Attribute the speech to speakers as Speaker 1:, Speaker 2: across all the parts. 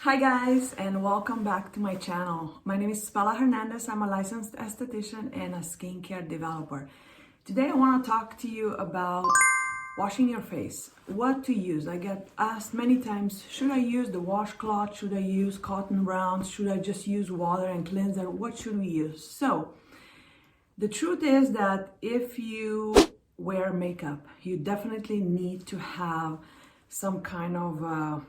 Speaker 1: Hi guys, and welcome back to my channel. My name is Spela Hernandez. I'm a licensed esthetician and a skincare developer. Today I want to talk to you about washing your face. What to use. I get asked many times, should I use the washcloth? Should I use cotton rounds? Should I just use water and cleanser? What should we use? So, the truth is that if you wear makeup, you definitely need to have some kind of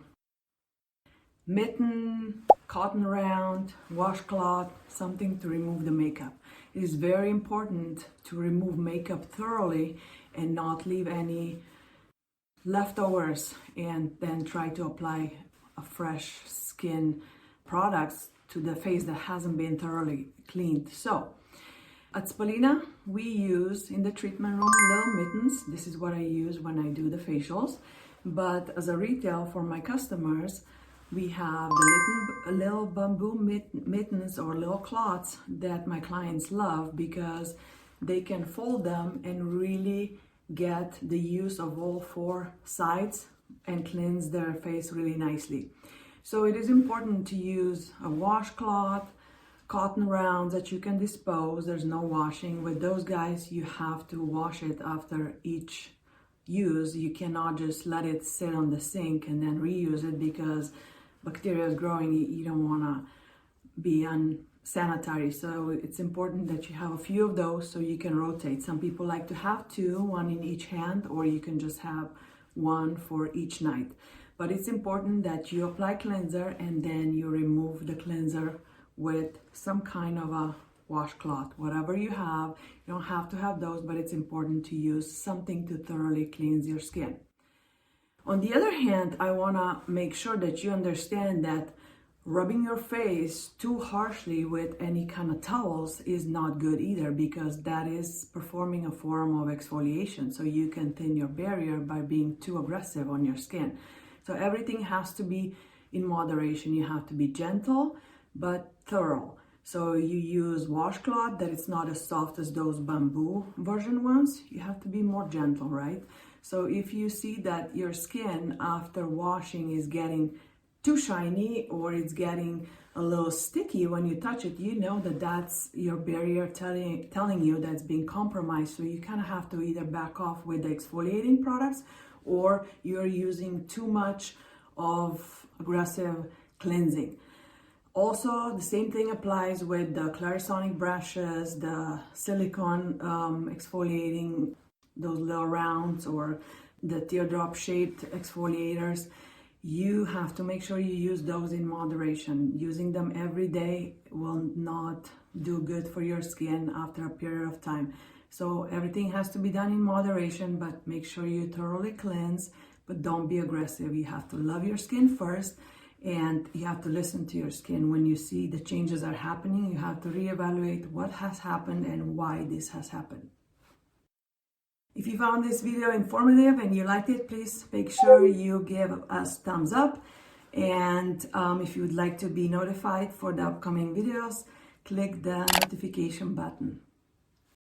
Speaker 1: mitten, cotton round, washcloth, something to remove the makeup. It is very important to remove makeup thoroughly and not leave any leftovers and then try to apply a fresh skin products to the face that hasn't been thoroughly cleaned. So at Spalina, we use in the treatment room little mittens. This is what I use when I do the facials. But as a retail for my customers, we have the little bamboo mittens or little cloths that my clients love because they can fold them and really get the use of all four sides and cleanse their face really nicely. So it is important to use a washcloth, cotton rounds that you can dispose. There's no washing. With those guys, you have to wash it after each use. You cannot just let it sit on the sink and then reuse it because bacteria is growing. You don't want to be unsanitary. So it's important that you have a few of those so you can rotate. Some people like to have two, one in each hand, or you can just have one for each night. But it's important that you apply cleanser and then you remove the cleanser with some kind of a washcloth. Whatever you have, you don't have to have those, but it's important to use something to thoroughly cleanse your skin. On the other hand, I want to make sure that you understand that rubbing your face too harshly with any kind of towels is not good either, because that is performing a form of exfoliation. So you can thin your barrier by being too aggressive on your skin. So everything has to be in moderation. You have to be gentle but thorough. So you use washcloth that it's not as soft as those bamboo version ones. You have to be more gentle, right? So if you see that your skin after washing is getting too shiny or it's getting a little sticky when you touch it, you know that that's your barrier telling you that's being compromised. So you kind of have to either back off with the exfoliating products or you're using too much of aggressive cleansing. Also, the same thing applies with the Clarisonic brushes, the silicone exfoliating, those little rounds, or the teardrop shaped exfoliators. You have to make sure you use those in moderation. Using them every day will not do good for your skin after a period of time. So everything has to be done in moderation, but make sure you thoroughly cleanse, but don't be aggressive. You have to love your skin first. And you have to listen to your skin. When you see the changes are happening, you have to reevaluate what has happened and why this has happened. If you found this video informative and you liked it, please make sure you give us thumbs up. And if you would like to be notified for the upcoming videos, click the notification button.